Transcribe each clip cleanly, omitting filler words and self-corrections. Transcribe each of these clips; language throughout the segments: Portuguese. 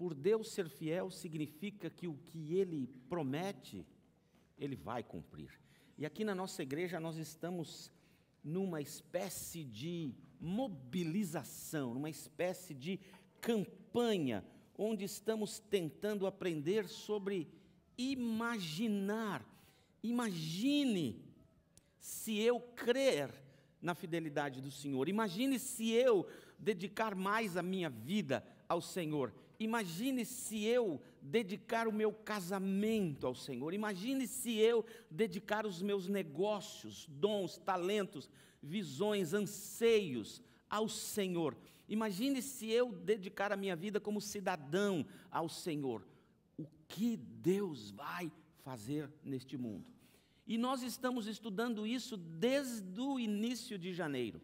por Deus ser fiel significa que o que Ele promete, Ele vai cumprir. E aqui na nossa igreja nós estamos numa espécie de mobilização, numa espécie de campanha, onde estamos tentando aprender sobre imaginar. Imagine se eu crer na fidelidade do Senhor. Imagine se eu dedicar mais a minha vida ao Senhor. Imagine se eu dedicar o meu casamento ao Senhor. Imagine se eu dedicar os meus negócios, dons, talentos, visões, anseios ao Senhor. Imagine se eu dedicar a minha vida como cidadão ao Senhor. O que Deus vai fazer neste mundo? E nós estamos estudando isso desde o início de janeiro.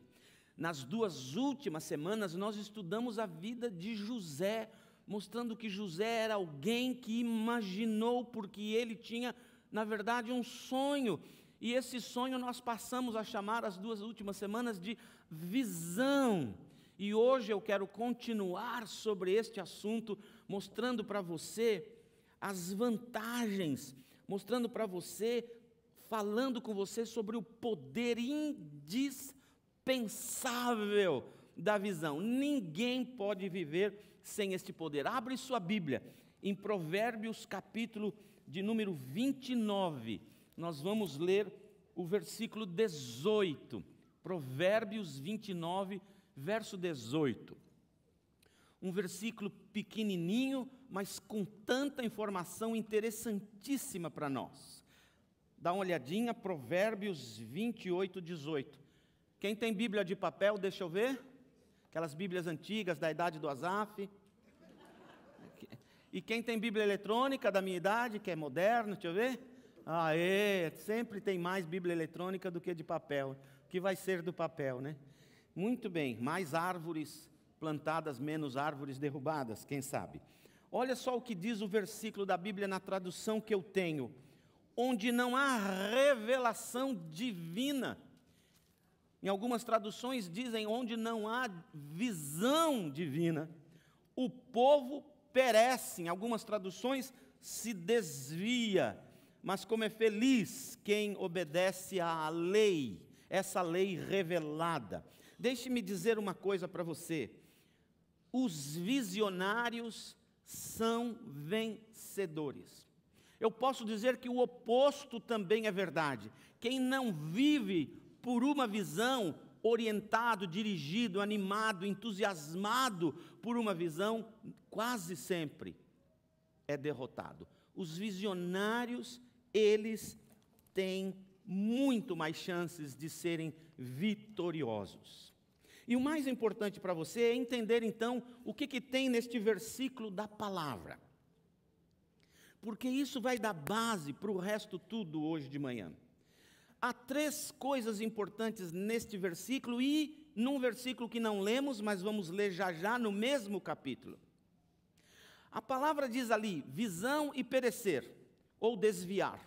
Nas 2 últimas semanas nós estudamos a vida de José, mostrando que José era alguém que imaginou, porque ele tinha, na verdade, um sonho. E esse sonho nós passamos a chamar as 2 últimas semanas de visão. E hoje eu quero continuar sobre este assunto, mostrando para você as vantagens, mostrando para você, falando com você sobre o poder indispensável da visão. Ninguém pode viver sem este poder. Abre sua Bíblia em Provérbios capítulo de número 29. Nós vamos ler o versículo 18. Provérbios 29, verso 18. Um versículo pequenininho, mas com tanta informação interessantíssima para nós. Dá uma olhadinha, Provérbios 28, 18. Quem tem Bíblia de papel, deixa eu ver. Aquelas Bíblias antigas, da idade do Asaf. E quem tem Bíblia eletrônica, da minha idade, que é moderna, deixa eu ver. Sempre tem mais Bíblia eletrônica do que de papel. O que vai ser do papel, né? Muito bem, mais árvores plantadas, menos árvores derrubadas, quem sabe. Olha só o que diz o versículo da Bíblia na tradução que eu tenho. Onde não há revelação divina. Em algumas traduções dizem onde não há visão divina, o povo perece. Em algumas traduções se desvia, mas como é feliz quem obedece à lei, essa lei revelada. Deixe-me dizer uma coisa para você: os visionários são vencedores. Eu posso dizer que o oposto também é verdade. Quem não vive por uma visão, orientado, dirigido, animado, entusiasmado por uma visão, quase sempre é derrotado. Os visionários, eles têm muito mais chances de serem vitoriosos. E o mais importante para você é entender então o que tem neste versículo da palavra. Porque isso vai dar base para o resto tudo hoje de manhã. Há 3 coisas importantes neste versículo e num versículo que não lemos, mas vamos ler já já no mesmo capítulo. A palavra diz ali, visão e perecer, ou desviar.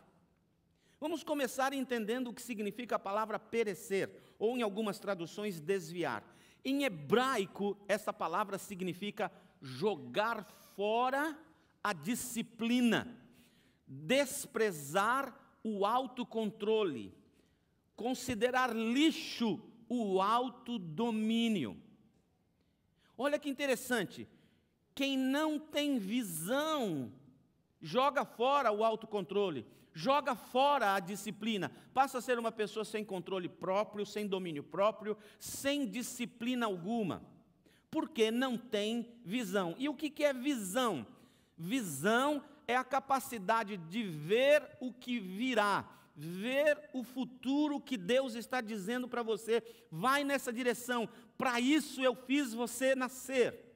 Vamos começar entendendo o que significa a palavra perecer, ou em algumas traduções desviar. Em hebraico, essa palavra significa jogar fora a disciplina, desprezar o autocontrole, considerar lixo o autodomínio. Olha que interessante, quem não tem visão joga fora o autocontrole, joga fora a disciplina, passa a ser uma pessoa sem controle próprio, sem domínio próprio, sem disciplina alguma, porque não tem visão. E o que é visão? Visão é a capacidade de ver o que virá, ver o futuro que Deus está dizendo para você. Vai nessa direção, para isso eu fiz você nascer.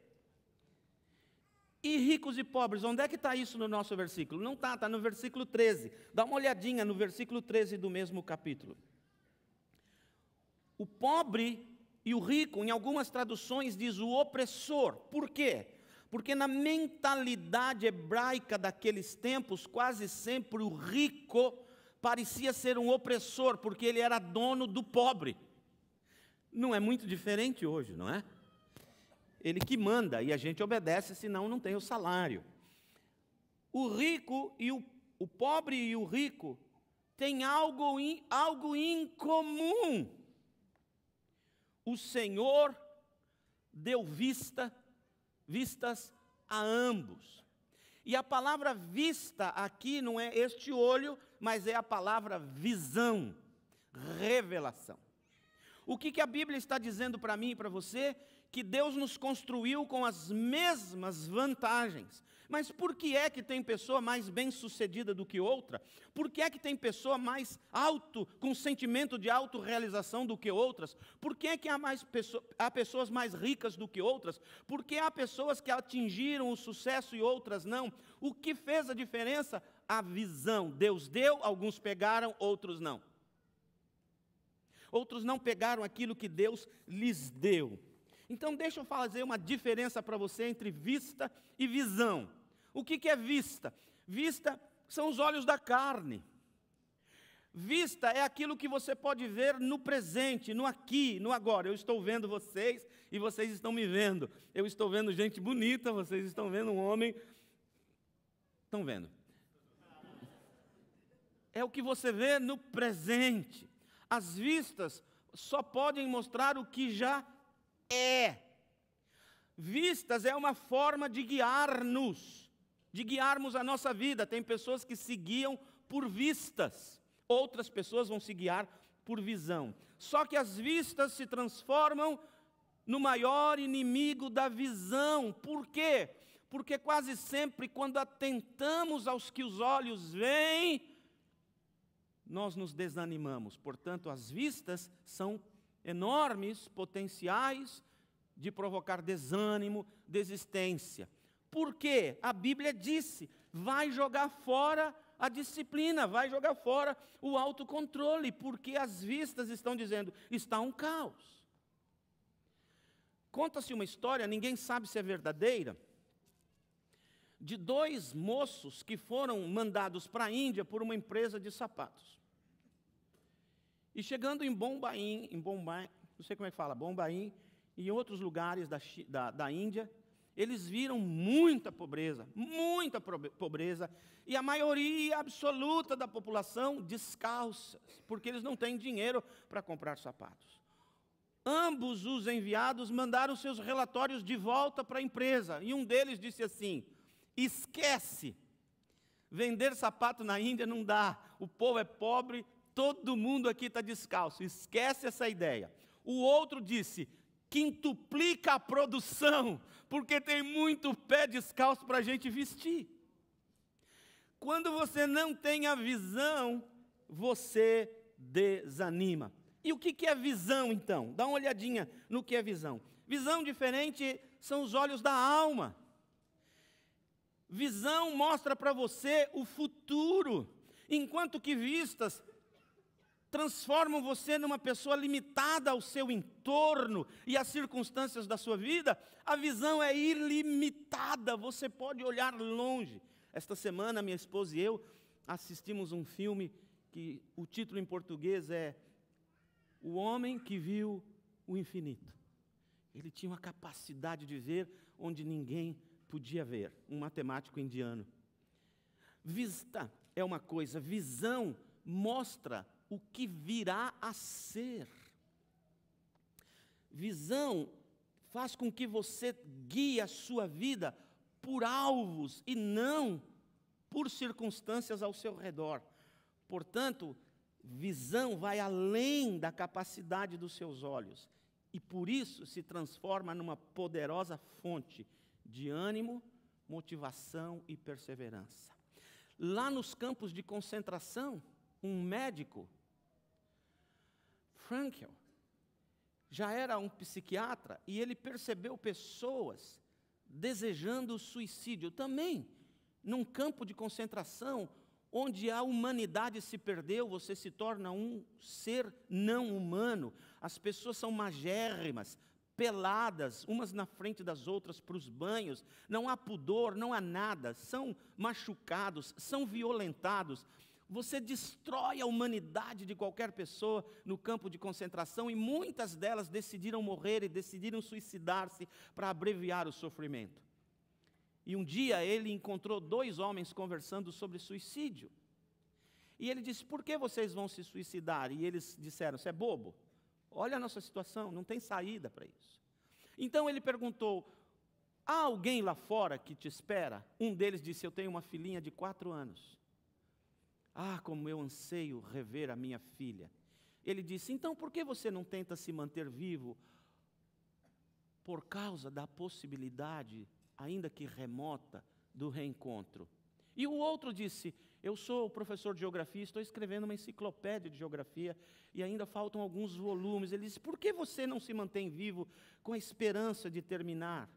E ricos e pobres, onde é que está isso no nosso versículo? Não está, está no versículo 13. Dá uma olhadinha no versículo 13 do mesmo capítulo. O pobre e o rico, em algumas traduções diz o opressor. Por quê? Porque na mentalidade hebraica daqueles tempos, quase sempre o rico parecia ser um opressor, porque ele era dono do pobre. Não é muito diferente hoje, não é? Ele que manda, e a gente obedece, senão não tem o salário. O rico e o pobre e o rico têm algo em comum. O Senhor deu vistas a ambos. E a palavra vista aqui não é este olho, mas é a palavra visão, revelação. O que a Bíblia está dizendo para mim e para você? Que Deus nos construiu com as mesmas vantagens. Mas por que é que tem pessoa mais bem-sucedida do que outra? Por que é que tem pessoa mais com sentimento de autorrealização do que outras? Por que é que há pessoas mais ricas do que outras? Por que há pessoas que atingiram o sucesso e outras não? O que fez a diferença? A visão. Deus deu, alguns pegaram, outros não. Outros não pegaram aquilo que Deus lhes deu. Então deixa eu fazer uma diferença para você entre vista e visão. O que é vista? Vista são os olhos da carne. Vista é aquilo que você pode ver no presente, no aqui, no agora. Eu estou vendo vocês e vocês estão me vendo. Eu estou vendo gente bonita, vocês estão vendo um homem. Estão vendo? É o que você vê no presente. As vistas só podem mostrar o que já é. Vistas é uma forma de guiarmos a nossa vida. Tem pessoas que se guiam por vistas, outras pessoas vão se guiar por visão. Só que as vistas se transformam no maior inimigo da visão. Por quê? Porque quase sempre quando atentamos aos que os olhos veem, nós nos desanimamos. Portanto, as vistas são enormes potenciais de provocar desânimo, desistência. Por quê? A Bíblia disse, vai jogar fora a disciplina, vai jogar fora o autocontrole, porque as vistas estão dizendo, está um caos. Conta-se uma história, ninguém sabe se é verdadeira, de 2 moços que foram mandados para a Índia por uma empresa de sapatos. E chegando em Bombaim, não sei como é que fala, Bombaim, e em outros lugares da Índia, eles viram muita pobreza, e a maioria absoluta da população descalças, porque eles não têm dinheiro para comprar sapatos. Ambos os enviados mandaram seus relatórios de volta para a empresa, e um deles disse assim, esquece, vender sapato na Índia não dá, o povo é pobre, todo mundo aqui está descalço, esquece essa ideia. O outro disse, quintuplica a produção, porque tem muito pé descalço para a gente vestir. Quando você não tem a visão, você desanima. E o que é visão, então? Dá uma olhadinha no que é visão. Visão diferente são os olhos da alma. Visão mostra para você o futuro, enquanto que vistas transformam você numa pessoa limitada ao seu entorno e às circunstâncias da sua vida. A visão é ilimitada, você pode olhar longe. Esta semana, minha esposa e eu assistimos um filme que o título em português é O Homem que Viu o Infinito. Ele tinha uma capacidade de ver onde ninguém podia ver, um matemático indiano. Vista é uma coisa, visão mostra o que virá a ser. Visão faz com que você guie a sua vida por alvos e não por circunstâncias ao seu redor. Portanto, visão vai além da capacidade dos seus olhos e por isso se transforma numa poderosa fonte de ânimo, motivação e perseverança. Lá nos campos de concentração, um médico, Frankl, já era um psiquiatra e ele percebeu pessoas desejando o suicídio também, num campo de concentração, onde a humanidade se perdeu, você se torna um ser não humano, as pessoas são magérrimas, peladas, umas na frente das outras para os banhos, não há pudor, não há nada, são machucados, são violentados. Você destrói a humanidade de qualquer pessoa no campo de concentração, e muitas delas decidiram morrer e decidiram suicidar-se para abreviar o sofrimento. E um dia ele encontrou 2 homens conversando sobre suicídio. E ele disse: por que vocês vão se suicidar? E eles disseram: você é bobo? Olha a nossa situação, não tem saída para isso. Então ele perguntou: há alguém lá fora que te espera? Um deles disse: eu tenho uma filhinha de 4 anos. Ah, como eu anseio rever a minha filha. Ele disse: então por que você não tenta se manter vivo? Por causa da possibilidade, ainda que remota, do reencontro. E o outro disse: eu sou professor de geografia, estou escrevendo uma enciclopédia de geografia e ainda faltam alguns volumes. Ele disse: por que você não se mantém vivo com a esperança de terminar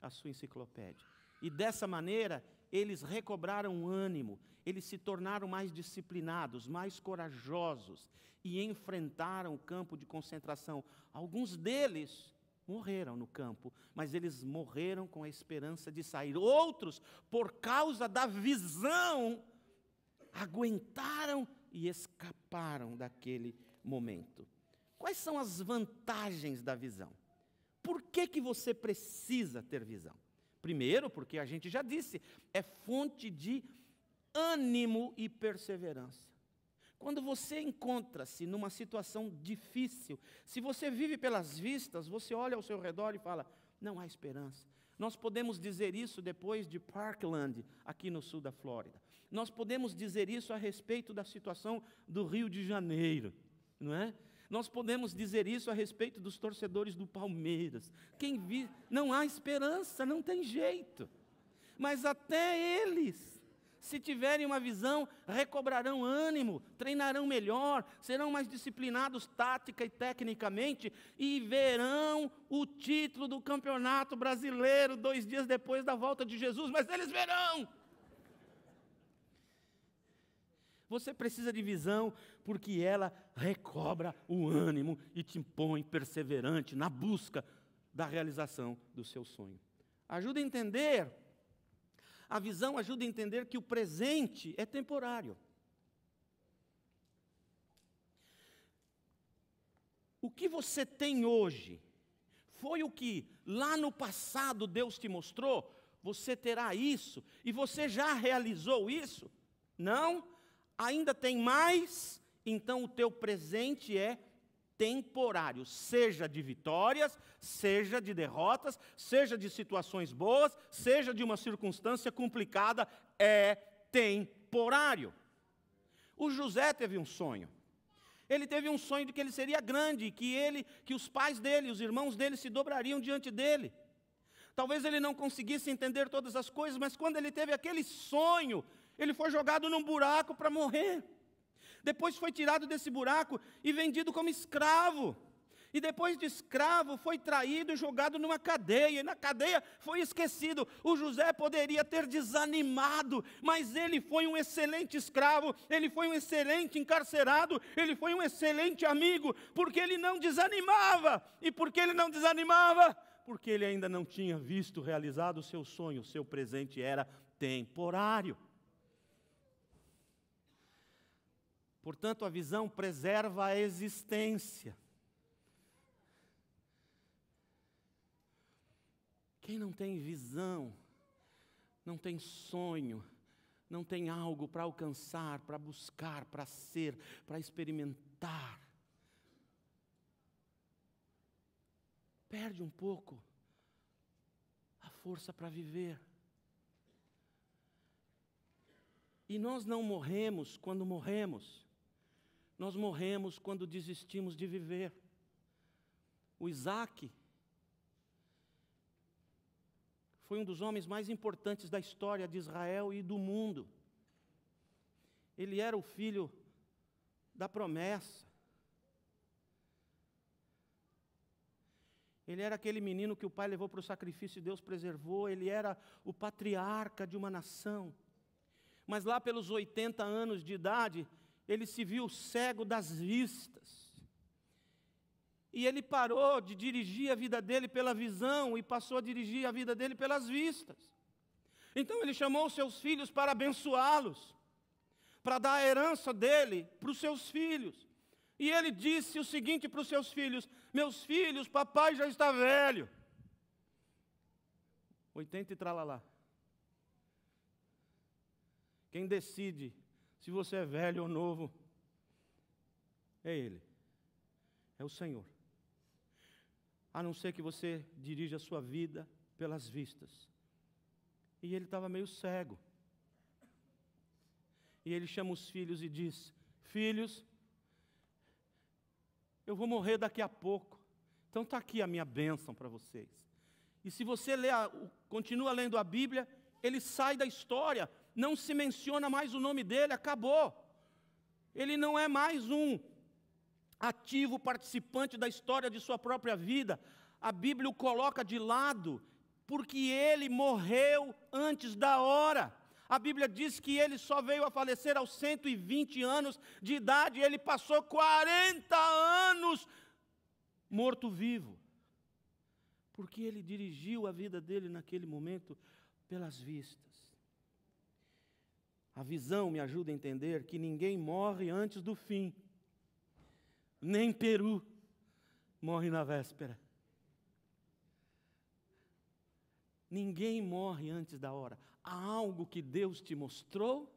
a sua enciclopédia? E dessa maneira, eles recobraram ânimo, eles se tornaram mais disciplinados, mais corajosos e enfrentaram o campo de concentração. Alguns deles morreram no campo, mas eles morreram com a esperança de sair. Outros, por causa da visão, aguentaram e escaparam daquele momento. Quais são as vantagens da visão? Por que você precisa ter visão? Primeiro, porque a gente já disse, é fonte de ânimo e perseverança. Quando você encontra-se numa situação difícil, se você vive pelas vistas, você olha ao seu redor e fala: não há esperança. Nós podemos dizer isso depois de Parkland, aqui no sul da Flórida. Nós podemos dizer isso a respeito da situação do Rio de Janeiro, não é? Nós podemos dizer isso a respeito dos torcedores do Palmeiras. Não há esperança, não tem jeito. Mas até eles, se tiverem uma visão, recobrarão ânimo, treinarão melhor, serão mais disciplinados tática e tecnicamente e verão o título do Campeonato Brasileiro 2 dias depois da volta de Jesus, mas eles verão. Você precisa de visão porque ela recobra o ânimo e te impõe perseverante na busca da realização do seu sonho. Ajuda a entender, a visão ajuda a entender que o presente é temporário. O que você tem hoje foi o que lá no passado Deus te mostrou? Você terá isso e você já realizou isso? Não? Ainda tem mais? Então o teu presente é temporário, seja de vitórias, seja de derrotas, seja de situações boas, seja de uma circunstância complicada, é temporário. O José teve um sonho. Ele teve um sonho de que ele seria grande, que os pais dele, os irmãos dele se dobrariam diante dele. Talvez ele não conseguisse entender todas as coisas, mas quando ele teve aquele sonho, ele foi jogado num buraco para morrer. Depois foi tirado desse buraco e vendido como escravo. E depois de escravo foi traído e jogado numa cadeia. E na cadeia foi esquecido. O José poderia ter desanimado, mas ele foi um excelente escravo. Ele foi um excelente encarcerado. Ele foi um excelente amigo, porque ele não desanimava. E por que ele não desanimava? Porque ele ainda não tinha visto realizado o seu sonho. O seu presente era temporário. Portanto, a visão preserva a existência. Quem não tem visão, não tem sonho, não tem algo para alcançar, para buscar, para ser, para experimentar, perde um pouco a força para viver. E nós não morremos quando morremos. Nós morremos quando desistimos de viver. O Isaac foi um dos homens mais importantes da história de Israel e do mundo. Ele era o filho da promessa. Ele era aquele menino que o pai levou para o sacrifício e Deus preservou. Ele era o patriarca de uma nação. Mas lá pelos 80 anos de idade, ele se viu cego das vistas. E ele parou de dirigir a vida dele pela visão e passou a dirigir a vida dele pelas vistas. Então ele chamou os seus filhos para abençoá-los. para dar a herança dele para os seus filhos. E ele disse o seguinte para os seus filhos: meus filhos, papai já está velho. 80 e tralalá. Quem decide se você é velho ou novo é Ele, é o Senhor. A não ser que você dirija a sua vida pelas vistas. E ele estava meio cego. E ele chama os filhos e diz: filhos, eu vou morrer daqui a pouco. Então está aqui a minha bênção para vocês. E se você continua lendo a Bíblia, ele sai da história. Não se menciona mais o nome dele, acabou. Ele não é mais um ativo participante da história de sua própria vida. A Bíblia o coloca de lado, porque ele morreu antes da hora. A Bíblia diz que ele só veio a falecer aos 120 anos de idade. Ele passou 40 anos morto-vivo, porque ele dirigiu a vida dele naquele momento pelas vistas. A visão me ajuda a entender que ninguém morre antes do fim. Nem peru morre na véspera. Ninguém morre antes da hora. Há algo que Deus te mostrou,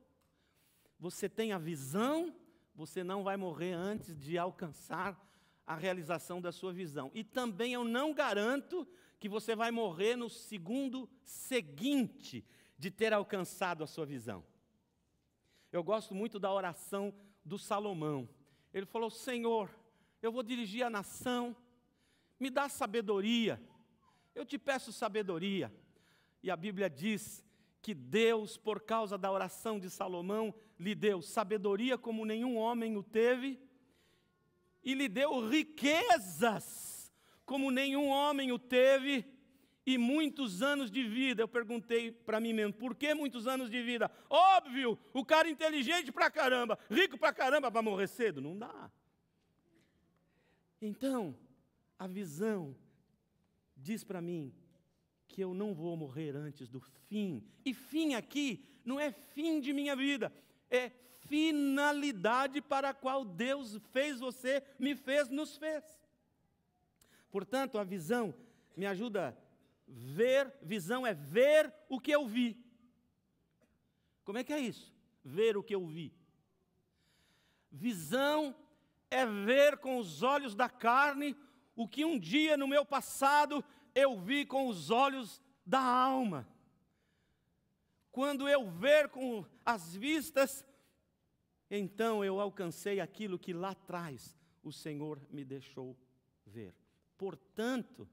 você tem a visão, você não vai morrer antes de alcançar a realização da sua visão. E também eu não garanto que você vai morrer no segundo seguinte de ter alcançado a sua visão. Eu gosto muito da oração do Salomão. Ele falou: Senhor, eu vou dirigir a nação, me dá sabedoria, eu te peço sabedoria. E a Bíblia diz que Deus, por causa da oração de Salomão, lhe deu sabedoria como nenhum homem o teve, e lhe deu riquezas como nenhum homem o teve, e muitos anos de vida. Eu perguntei para mim mesmo: por que muitos anos de vida? Óbvio, o cara inteligente pra caramba, rico pra caramba, para morrer cedo? Não dá. Então, a visão diz para mim que eu não vou morrer antes do fim. E fim aqui não é fim de minha vida, é finalidade para a qual Deus fez você, me fez, nos fez. Portanto, a visão me ajuda a ver. Visão é ver o que eu vi. Como é que é isso? Ver o que eu vi. Visão é ver com os olhos da carne o que um dia no meu passado eu vi com os olhos da alma. Quando eu ver com as vistas, então eu alcancei aquilo que lá atrás o Senhor me deixou ver. Portanto,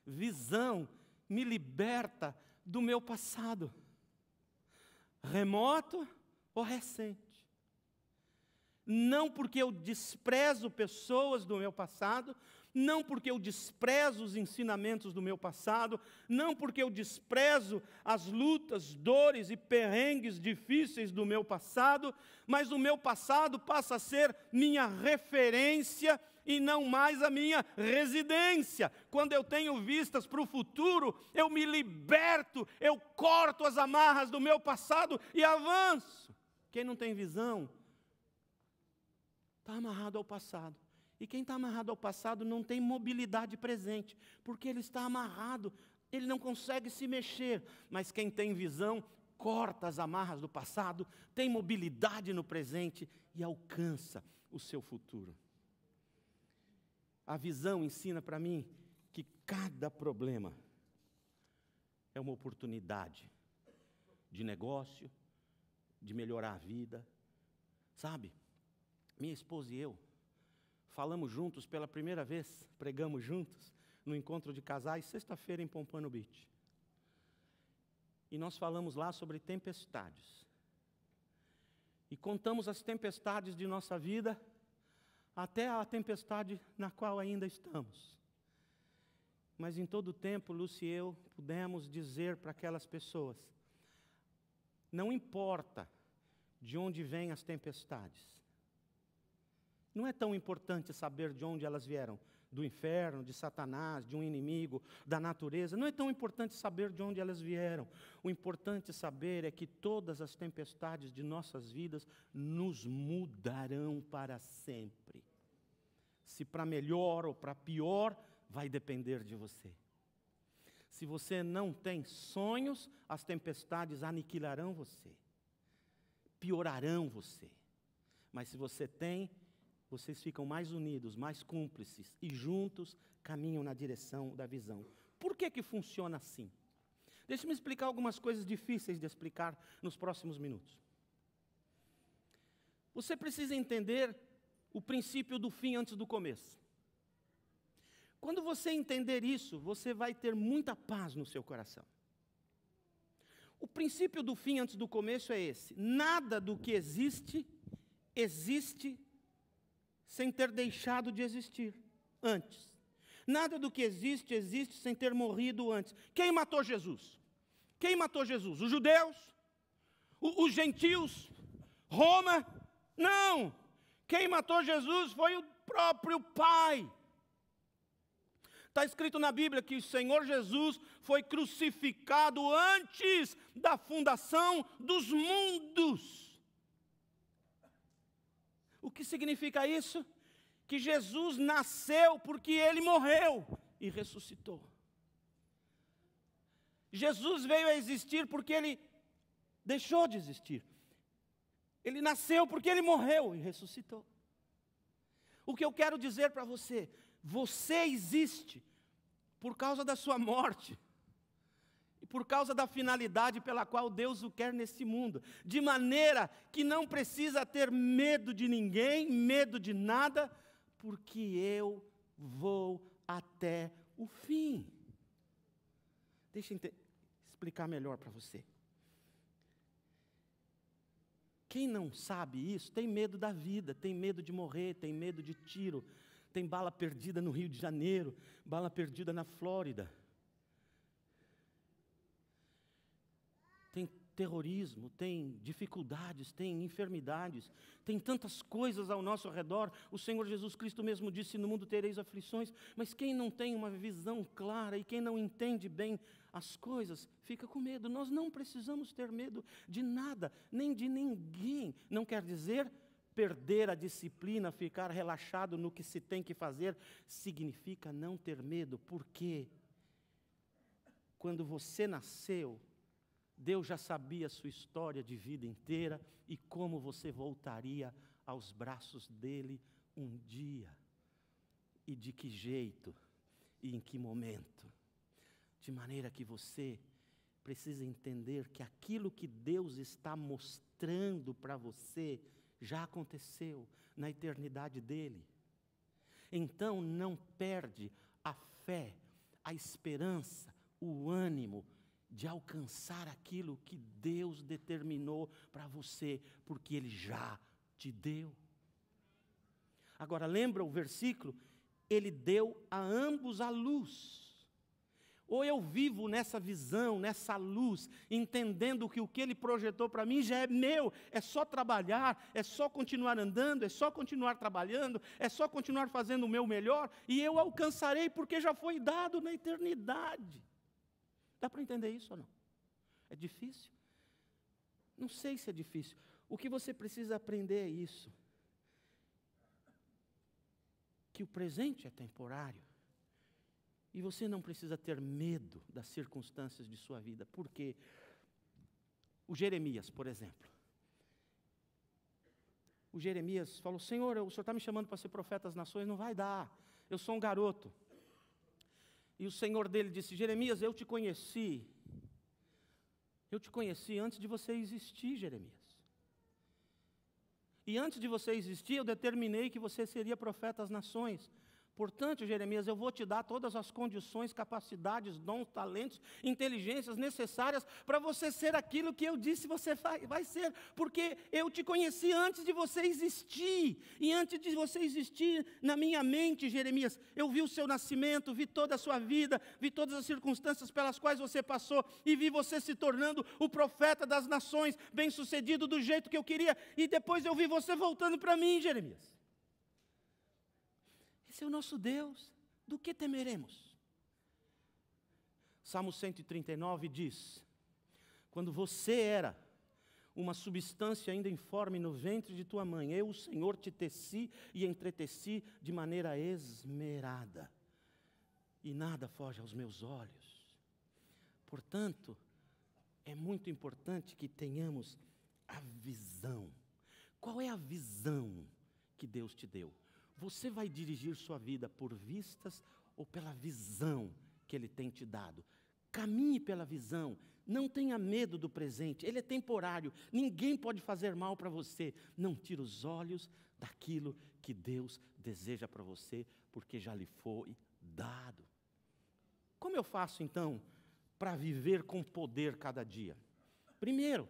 visão me liberta do meu passado, remoto ou recente. Não porque eu desprezo pessoas do meu passado, não porque eu desprezo os ensinamentos do meu passado, não porque eu desprezo as lutas, dores e perrengues difíceis do meu passado, mas o meu passado passa a ser minha referência e não mais a minha residência. Quando eu tenho vistas para o futuro, eu me liberto, eu corto as amarras do meu passado e avanço. Quem não tem visão está amarrado ao passado. E quem está amarrado ao passado não tem mobilidade presente, porque ele está amarrado, ele não consegue se mexer. Mas quem tem visão, corta as amarras do passado, tem mobilidade no presente e alcança o seu futuro. A visão ensina para mim que cada problema é uma oportunidade de negócio, de melhorar a vida. Sabe, minha esposa e eu falamos juntos pela primeira vez, pregamos juntos no encontro de casais, sexta-feira em Pompano Beach. E nós falamos lá sobre tempestades. E contamos as tempestades de nossa vida, até a tempestade na qual ainda estamos. Mas em todo o tempo, Lúcia e eu pudemos dizer para aquelas pessoas: não importa de onde vêm as tempestades. Não é tão importante saber de onde elas vieram, do inferno, de Satanás, de um inimigo, da natureza. Não é tão importante saber de onde elas vieram. O importante saber é que todas as tempestades de nossas vidas nos mudarão para sempre. Se para melhor ou para pior, vai depender de você. Se você não tem sonhos, as tempestades aniquilarão você, piorarão você. Mas se você tem, vocês ficam mais unidos, mais cúmplices e juntos caminham na direção da visão. Por que funciona assim? Deixe-me explicar algumas coisas difíceis de explicar nos próximos minutos. Você precisa entender o princípio do fim antes do começo. Quando você entender isso, você vai ter muita paz no seu coração. O princípio do fim antes do começo é esse: nada do que existe, existe sem ter deixado de existir antes. Nada do que existe, existe sem ter morrido antes. Quem matou Jesus? Quem matou Jesus? Os judeus? Os gentios? Roma? Não! Quem matou Jesus foi o próprio Pai. Está escrito na Bíblia que o Senhor Jesus foi crucificado antes da fundação dos mundos. O que significa isso? Que Jesus nasceu porque Ele morreu e ressuscitou. Jesus veio a existir porque Ele deixou de existir. Ele nasceu porque Ele morreu e ressuscitou. O que eu quero dizer para você, você existe por causa da sua morte. E por causa da finalidade pela qual Deus o quer nesse mundo. De maneira que não precisa ter medo de ninguém, medo de nada, porque eu vou até o fim. Deixa eu explicar melhor para você. Quem não sabe isso, tem medo da vida, tem medo de morrer, tem medo de tiro, tem bala perdida no Rio de Janeiro, bala perdida na Flórida. Tem terrorismo, tem dificuldades, tem enfermidades, tem tantas coisas ao nosso redor. O Senhor Jesus Cristo mesmo disse: no mundo tereis aflições, mas quem não tem uma visão clara e quem não entende bem as coisas, fica com medo. Nós não precisamos ter medo de nada, nem de ninguém. Não quer dizer perder a disciplina, ficar relaxado no que se tem que fazer, significa não ter medo, porque quando você nasceu, Deus já sabia a sua história de vida inteira e como você voltaria aos braços dele um dia. E de que jeito e em que momento. De maneira que você precisa entender que aquilo que Deus está mostrando para você já aconteceu na eternidade dele. Então não perde a fé, a esperança, o ânimo de alcançar aquilo que Deus determinou para você, porque Ele já te deu. Agora, lembra o versículo? Ele deu a ambos a luz. Ou eu vivo nessa visão, nessa luz, entendendo que o que Ele projetou para mim já é meu, é só trabalhar, é só continuar andando, é só continuar trabalhando, é só continuar fazendo o meu melhor, e eu alcançarei porque já foi dado na eternidade. Dá para entender isso ou não? É difícil? Não sei se é difícil. O que você precisa aprender é isso. Que o presente é temporário. E você não precisa ter medo das circunstâncias de sua vida. Por quê? O Jeremias, por exemplo. O Jeremias falou: Senhor, o Senhor está me chamando para ser profeta das nações, não vai dar. Eu sou um garoto. E o Senhor dele disse: Jeremias, eu te conheci antes de você existir, Jeremias. E antes de você existir, eu determinei que você seria profeta às nações. Portanto, Jeremias, eu vou te dar todas as condições, capacidades, dons, talentos, inteligências necessárias para você ser aquilo que eu disse você vai ser, porque eu te conheci antes de você existir, e antes de você existir na minha mente, Jeremias, eu vi o seu nascimento, vi toda a sua vida, vi todas as circunstâncias pelas quais você passou, e vi você se tornando o profeta das nações, bem-sucedido do jeito que eu queria, e depois eu vi você voltando para mim, Jeremias. Esse é o nosso Deus. do que temeremos? Salmo 139 diz: quando você era uma substância ainda informe no ventre de tua mãe, eu, o Senhor, te teci e entreteci de maneira esmerada, e nada foge aos meus olhos. Portanto, é muito importante que tenhamos a visão. Qual é a visão que Deus te deu? Você vai dirigir sua vida por vistas ou pela visão que Ele tem te dado? Caminhe pela visão, não tenha medo do presente, ele é temporário, ninguém pode fazer mal para você. Não tire os olhos daquilo que Deus deseja para você, porque já lhe foi dado. Como eu faço então para viver com poder cada dia? Primeiro,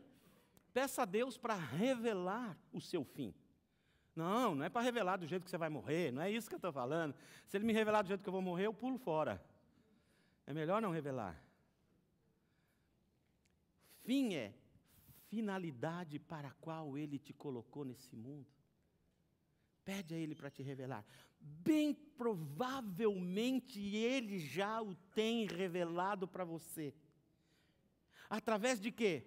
peça a Deus para revelar o seu fim. Não é para revelar do jeito que você vai morrer, não é isso que eu estou falando. Se Ele me revelar do jeito que eu vou morrer, eu pulo fora. É melhor não revelar. Fim é finalidade para a qual Ele te colocou nesse mundo. Pede a Ele para te revelar. Bem provavelmente Ele já o tem revelado para você. Através de quê?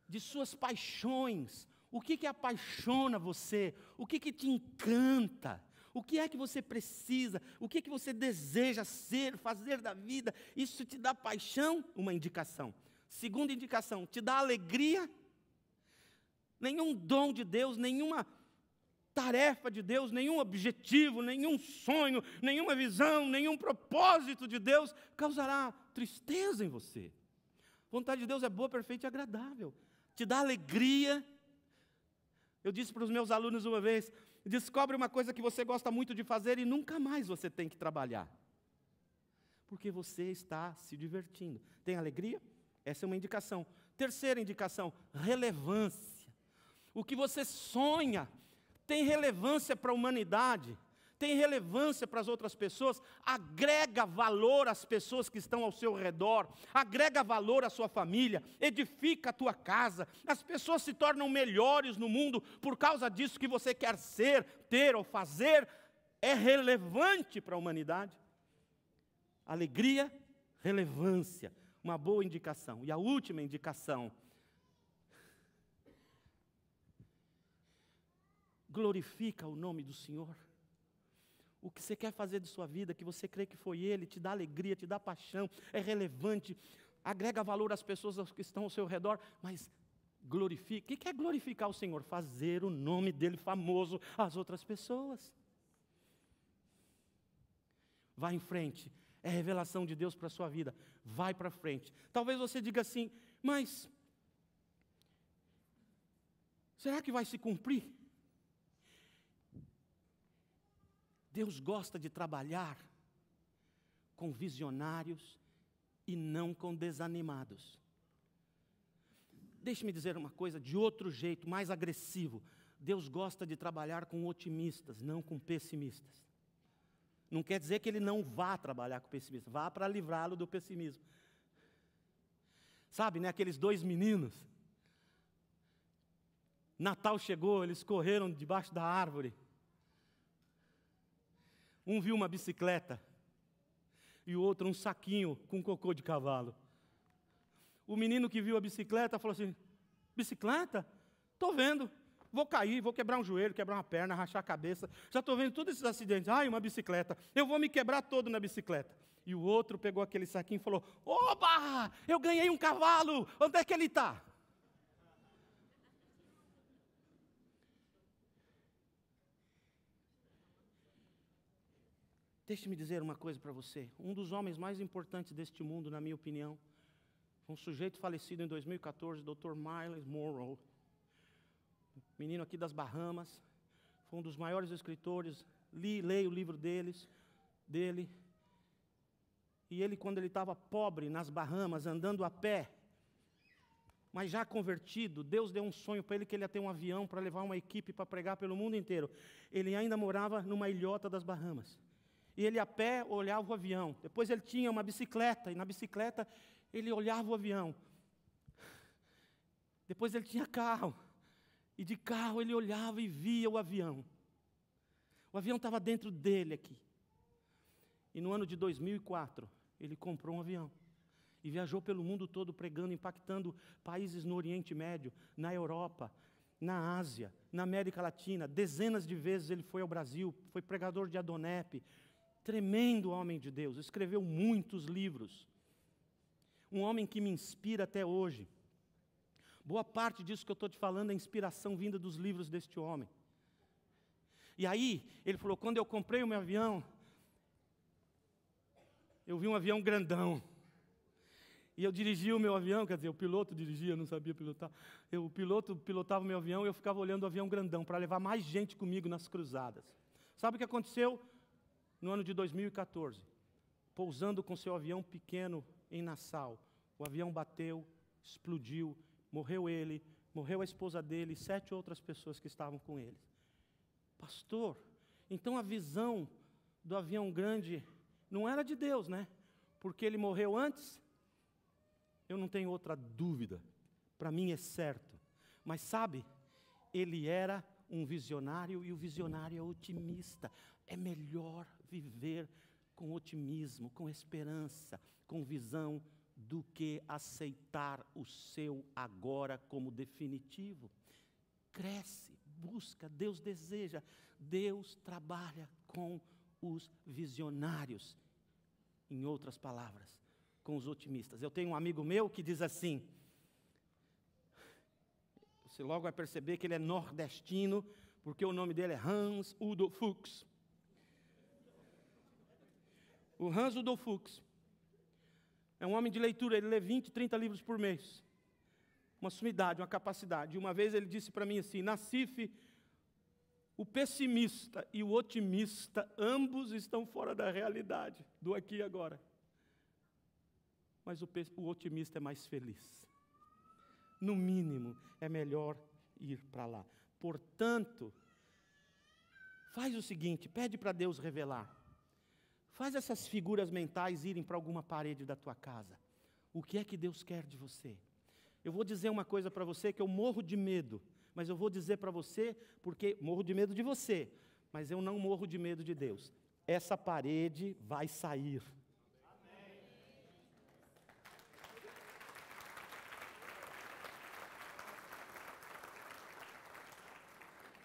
De suas paixões. O que apaixona você? O que te encanta? O que é que você precisa? O que você deseja ser, fazer da vida? Isso te dá paixão? Uma indicação. Segunda indicação, te dá alegria? Nenhum dom de Deus, nenhuma tarefa de Deus, nenhum objetivo, nenhum sonho, nenhuma visão, nenhum propósito de Deus causará tristeza em você. A vontade de Deus é boa, perfeita e agradável. Te dá alegria. Eu disse para os meus alunos uma vez: descobre uma coisa que você gosta muito de fazer e nunca mais você tem que trabalhar. Porque você está se divertindo. Tem alegria? Essa é uma indicação. Terceira indicação, relevância. O que você sonha tem relevância para a humanidade, tem relevância para as outras pessoas, agrega valor às pessoas que estão ao seu redor, agrega valor à sua família, edifica a tua casa, as pessoas se tornam melhores no mundo por causa disso que você quer ser, ter ou fazer, é relevante para a humanidade. Alegria, relevância, uma boa indicação. E a última indicação, glorifica o nome do Senhor. O que você quer fazer de sua vida, que você crê que foi Ele, te dá alegria, te dá paixão, é relevante, agrega valor às pessoas que estão ao seu redor, mas glorifica. O que é glorificar o Senhor? Fazer o nome dEle famoso às outras pessoas. Vá em frente, é revelação de Deus para a sua vida, vai para frente. Talvez você diga assim: mas será que vai se cumprir? Deus gosta de trabalhar com visionários e não com desanimados. Deixe-me dizer uma coisa de outro jeito, mais agressivo. Deus gosta de trabalhar com otimistas, não com pessimistas. Não quer dizer que Ele não vá trabalhar com pessimistas, vá para livrá-lo do pessimismo. Sabe, né, aqueles dois meninos, Natal chegou, eles correram debaixo da árvore. Um viu uma bicicleta e o outro um saquinho com cocô de cavalo. O menino que viu a bicicleta falou assim: bicicleta? Estou vendo, vou cair, vou quebrar um joelho, quebrar uma perna, rachar a cabeça. Já estou vendo todos esses acidentes. Ai, uma bicicleta, eu vou me quebrar todo na bicicleta. E o outro pegou aquele saquinho e falou: oba, eu ganhei um cavalo, onde é que ele está? Deixe-me dizer uma coisa para você. Um dos homens mais importantes deste mundo, na minha opinião, um sujeito falecido em 2014, Dr. Miles Monroe, menino aqui das Bahamas, foi um dos maiores escritores, leio o livro dele, e ele, quando ele estava pobre nas Bahamas, andando a pé, mas já convertido, Deus deu um sonho para ele que ele ia ter um avião para levar uma equipe para pregar pelo mundo inteiro. Ele ainda morava numa ilhota das Bahamas. E ele a pé olhava o avião. Depois ele tinha uma bicicleta, e na bicicleta ele olhava o avião. Depois ele tinha carro, e de carro ele olhava e via o avião. O avião estava dentro dele aqui. E no ano de 2004, ele comprou um avião. E viajou pelo mundo todo pregando, impactando países no Oriente Médio, na Europa, na Ásia, na América Latina. Dezenas de vezes ele foi ao Brasil, foi pregador de Adonep. Tremendo homem de Deus, escreveu muitos livros. Um homem que me inspira até hoje. Boa parte disso que eu estou te falando é inspiração vinda dos livros deste homem. E aí, ele falou, quando eu comprei o meu avião, eu vi um avião grandão. E eu dirigia o meu avião, quer dizer, o piloto dirigia, eu não sabia pilotar. O piloto pilotava o meu avião e eu ficava olhando o avião grandão para levar mais gente comigo nas cruzadas. Sabe o que aconteceu no ano de 2014? Pousando com seu avião pequeno em Nassau. O avião bateu, explodiu, morreu ele, morreu a esposa dele e 7 outras pessoas que estavam com ele. Pastor, então a visão do avião grande não era de Deus, né? Porque ele morreu antes? Eu não tenho outra dúvida, para mim é certo. Mas sabe, ele era um visionário e o visionário é otimista. É melhor viver com otimismo, com esperança, com visão, do que aceitar o seu agora como definitivo. Cresce, busca, Deus deseja, Deus trabalha com os visionários. Em outras palavras, com os otimistas. Eu tenho um amigo meu que diz assim, você logo vai perceber que ele é nordestino, porque o nome dele é Hans Udo Fuchs. O Hans Udo Fuchs é um homem de leitura, ele lê 20, 30 livros por mês. Uma sumidade, uma capacidade. Uma vez ele disse para mim assim, Nassif, o pessimista e o otimista, ambos estão fora da realidade, do aqui e agora. Mas o otimista é mais feliz. No mínimo, é melhor ir para lá. Portanto, faz o seguinte, pede para Deus revelar. Faz essas figuras mentais irem para alguma parede da tua casa. O que é que Deus quer de você? Eu vou dizer uma coisa para você que eu morro de medo, mas eu vou dizer para você porque morro de medo de você, mas eu não morro de medo de Deus. Essa parede vai sair.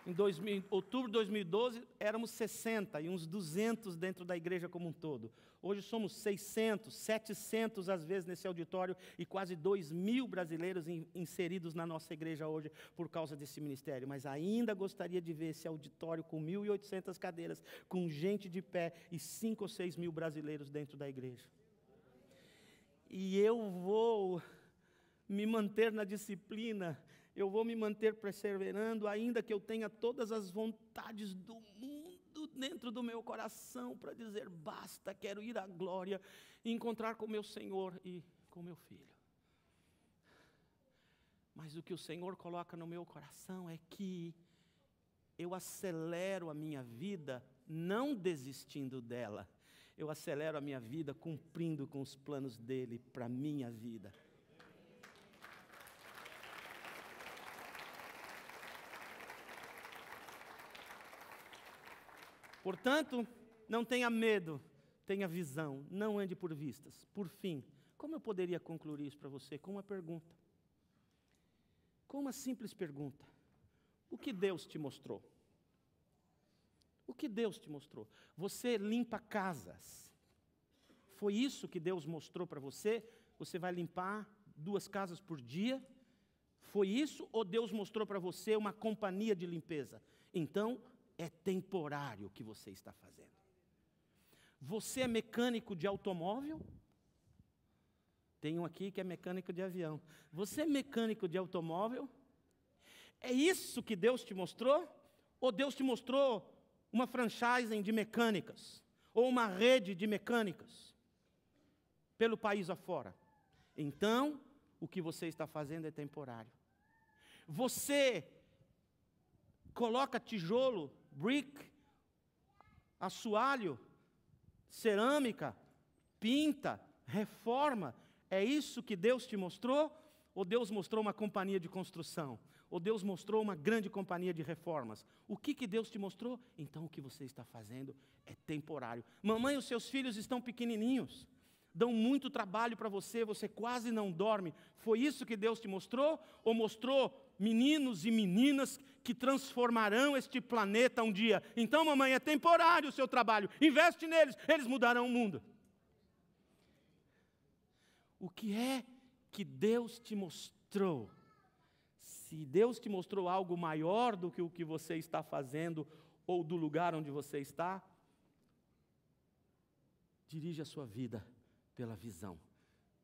Em outubro de 2012, éramos 60 e uns 200 dentro da igreja como um todo. Hoje somos 600, 700 às vezes nesse auditório e quase 2.000 brasileiros inseridos na nossa igreja hoje por causa desse ministério. Mas ainda gostaria de ver esse auditório com 1.800 cadeiras, com gente de pé e 5 ou 6 mil brasileiros dentro da igreja. E eu vou me manter na disciplina. Eu vou me manter perseverando, ainda que eu tenha todas as vontades do mundo dentro do meu coração, para dizer, basta, quero ir à glória, e encontrar com meu Senhor e com meu Filho. Mas o que o Senhor coloca no meu coração é que eu acelero a minha vida, não desistindo dela, eu acelero a minha vida cumprindo com os planos dEle para a minha vida. Portanto, não tenha medo, tenha visão, não ande por vistas. Por fim, como eu poderia concluir isso para você? Com uma pergunta. Com uma simples pergunta. O que Deus te mostrou? O que Deus te mostrou? Você limpa casas. Foi isso que Deus mostrou para você? Você vai limpar 2 casas por dia? Foi isso? Ou Deus mostrou para você uma companhia de limpeza? Então, é temporário o que você está fazendo. Você é mecânico de automóvel? Tem um aqui que é mecânico de avião. Você é mecânico de automóvel? É isso que Deus te mostrou? Ou Deus te mostrou uma franchising de mecânicas? Ou uma rede de mecânicas? Pelo país afora? Então, o que você está fazendo é temporário. Você coloca tijolo, brick, assoalho, cerâmica, pinta, reforma. É isso que Deus te mostrou? Ou Deus mostrou uma companhia de construção? Ou Deus mostrou uma grande companhia de reformas? O que Deus te mostrou? Então o que você está fazendo é temporário. Mamãe, os seus filhos estão pequenininhos, dão muito trabalho para você, você quase não dorme. Foi isso que Deus te mostrou? Ou mostrou meninos e meninas que transformarão este planeta um dia? Então, mamãe, é temporário o seu trabalho, investe neles, eles mudarão o mundo. O que é que Deus te mostrou? Se Deus te mostrou algo maior do que o que você está fazendo, ou do lugar onde você está, dirige a sua vida pela visão.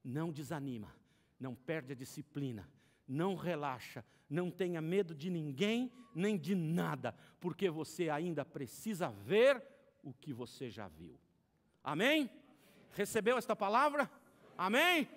Não desanima, não perde a disciplina, não relaxa, não tenha medo de ninguém, nem de nada, porque você ainda precisa ver o que você já viu. Amém? Recebeu esta palavra? Amém?